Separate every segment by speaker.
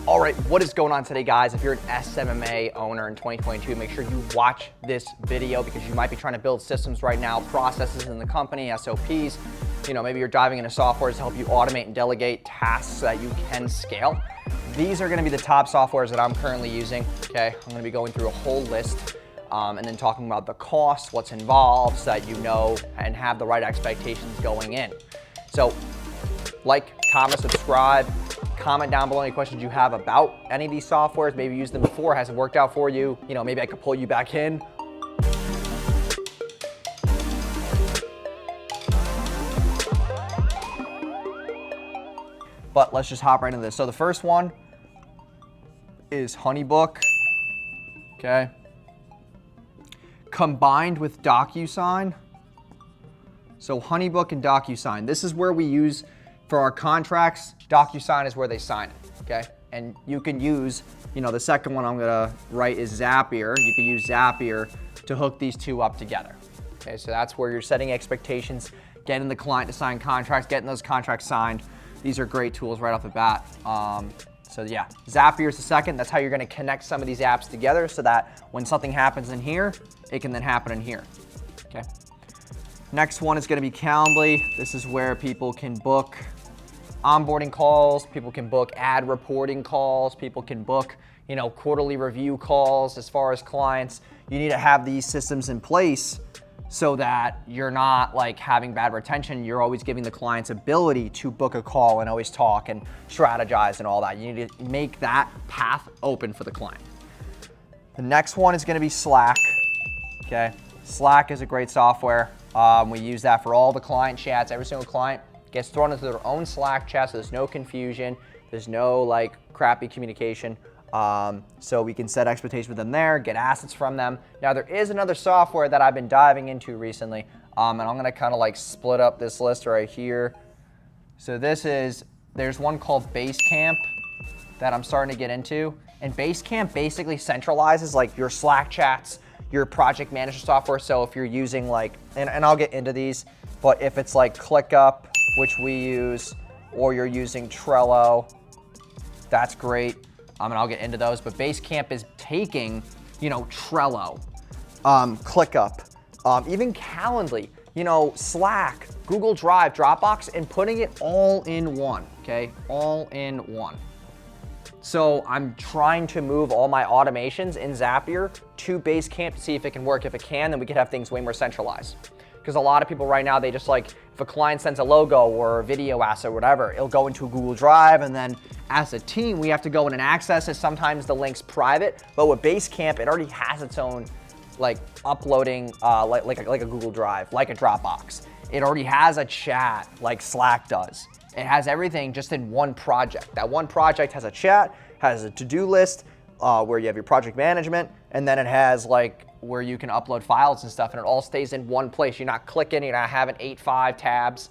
Speaker 1: All right, what is going on today, guys? If you're an SMMA owner in 2022, make sure you watch this video because you might be trying to build systems right now, processes in the company, SOPs. You know, maybe you're diving into software to help you automate and delegate tasks so that you can scale. These are gonna be the top softwares that I'm currently using, okay? I'm gonna be going through a whole list and then talking about the cost, what's involved, so that you know and have the right expectations going in. So, like, comment, subscribe. Comment down below any questions you have about any of these softwares. Maybe you used them before, hasn't worked out for you. You know, maybe I could pull you back in. But let's just hop right into this. So the first one is HoneyBook, okay? Combined with DocuSign. So HoneyBook and DocuSign. This is where we use for our contracts. DocuSign is where they sign it, okay? And you can use, you know, the second one I'm gonna write is Zapier. You can use Zapier to hook these two up together. Okay, so that's where you're setting expectations, getting the client to sign contracts, getting those contracts signed. These are great tools right off the bat. So yeah, Zapier is the second. That's how you're gonna connect some of these apps together so that when something happens in here, it can then happen in here, okay? Next one is gonna be Calendly. This is where people can book onboarding calls, people can book ad reporting calls, people can book, you know, quarterly review calls. As far as clients, you need to have these systems in place so that you're not like having bad retention. You're always giving the clients ability to book a call and always talk and strategize and all that. You need to make that path open for the client. The next one is gonna be Slack, okay? Slack is a great software. We use that for all the client chats. Every single client gets thrown into their own Slack chat, so there's no confusion, there's no like crappy communication. So we can set expectations with them there, get assets from them. Now there is another software that I've been diving into recently, and I'm gonna kind of like split up this list right here. So there's one called Basecamp that I'm starting to get into, and Basecamp basically centralizes like your Slack chats, your project management software. So if you're using like, and I'll get into these, but if it's like ClickUp, which we use, or you're using Trello, that's great. And I'll get into those, but Basecamp is taking, you know, Trello, ClickUp, even Calendly, you know, Slack, Google Drive, Dropbox, and putting it all in one, okay? All in one. So I'm trying to move all my automations in Zapier to Basecamp to see if it can work. If it can, then we could have things way more centralized. Because a lot of people right now, they just like, if a client sends a logo or a video asset or whatever, it'll go into a Google Drive, and then as a team, we have to go in and access it. Sometimes the link's private, but with Basecamp, it already has its own like uploading, like a Google Drive, like a Dropbox. It already has a chat like Slack does. It has everything just in one project. That one project has a chat, has a to-do list, where you have your project management, and then it has like where you can upload files and stuff, and it all stays in one place. You're not clicking, you're not having 8-5 tabs.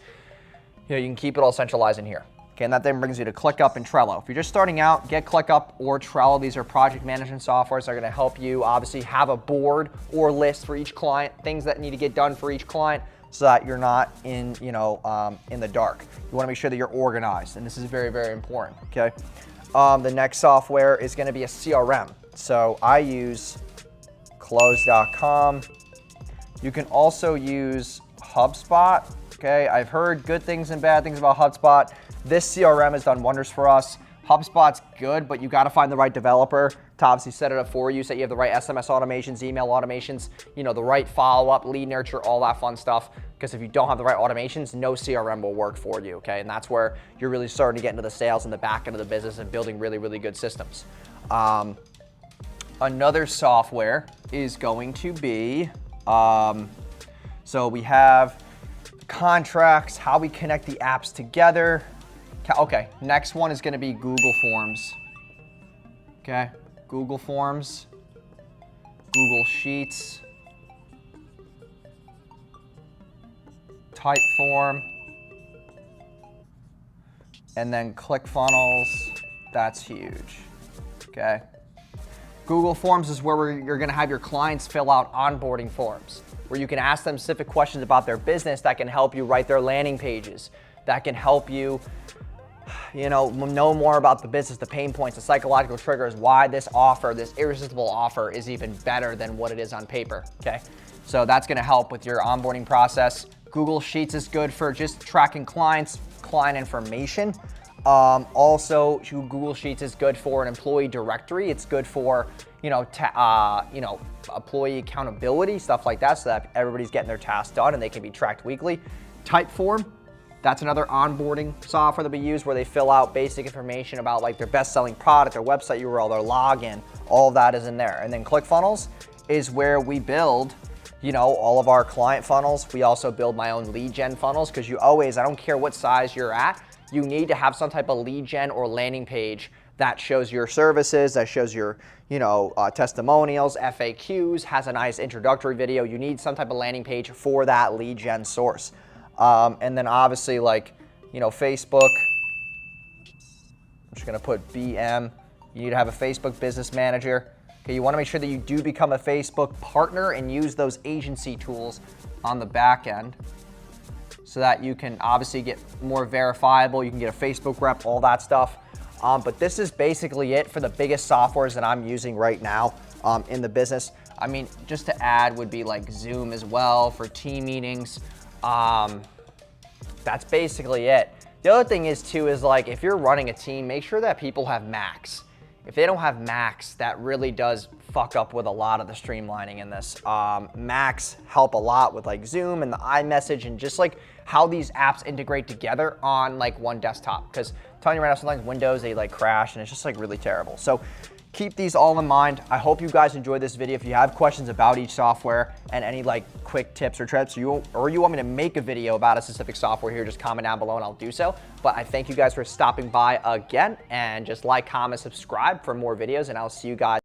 Speaker 1: You know, you can keep it all centralized in here. Okay, and that then brings you to ClickUp and Trello. If you're just starting out, get ClickUp or Trello. These are project management softwares that are gonna help you obviously have a board or list for each client, things that need to get done for each client, so that you're not in, you know, in the dark. You wanna make sure that you're organized, and this is very, very important, okay? The next software is gonna be a CRM. So I use Close.com. You can also use HubSpot, okay? I've heard good things and bad things about HubSpot. This CRM has done wonders for us. HubSpot's good, but you gotta find the right developer to obviously set it up for you, so you have the right SMS automations, email automations, you know, the right follow-up, lead nurture, all that fun stuff. Because if you don't have the right automations, no CRM will work for you, okay? And that's where you're really starting to get into the sales and the back end of the business and building really, really good systems. Another software is going to be, so we have contracts, how we connect the apps together. Okay, next one is gonna be Google Forms. Okay, Google Forms, Google Sheets, Typeform, and then ClickFunnels. That's huge, okay? Google Forms is where you're gonna have your clients fill out onboarding forms, where you can ask them specific questions about their business that can help you write their landing pages, that can help you know more about the business, the pain points, the psychological triggers, why this offer, this irresistible offer is even better than what it is on paper, okay? So that's gonna help with your onboarding process. Google Sheets is good for just tracking clients, client information. Also, Google Sheets is good for an employee directory. It's good for, employee accountability, stuff like that, so that everybody's getting their tasks done and they can be tracked weekly. Typeform, that's another onboarding software that we use where they fill out basic information about like their best-selling product, their website URL, their login, all of that is in there. And then ClickFunnels is where we build all of our client funnels. We also build my own lead gen funnels because I don't care what size you're at, you need to have some type of lead gen or landing page that shows your services, that shows your testimonials, FAQs, has a nice introductory video. You need some type of landing page for that lead gen source. And then obviously Facebook, I'm just gonna put BM. You need to have a Facebook business manager. Okay, you wanna make sure that you do become a Facebook partner and use those agency tools on the back end so that you can obviously get more verifiable. You can get a Facebook rep, all that stuff. But this is basically it for the biggest softwares that I'm using right now in the business. I mean, just to add would be like Zoom as well for team meetings. That's basically it. The other thing is too, is like if you're running a team, make sure that people have Macs. If they don't have Macs, that really does fuck up with a lot of the streamlining in this. Macs help a lot with like Zoom and the iMessage and just like how these apps integrate together on like one desktop. Because I'm telling you right now, sometimes Windows, they like crash and it's just like really terrible. So keep these all in mind. I hope you guys enjoyed this video. If you have questions about each software and any like quick tips or tricks, or you want me to make a video about a specific software here, just comment down below and I'll do so. But I thank you guys for stopping by again, and just like, comment, subscribe for more videos, and I'll see you guys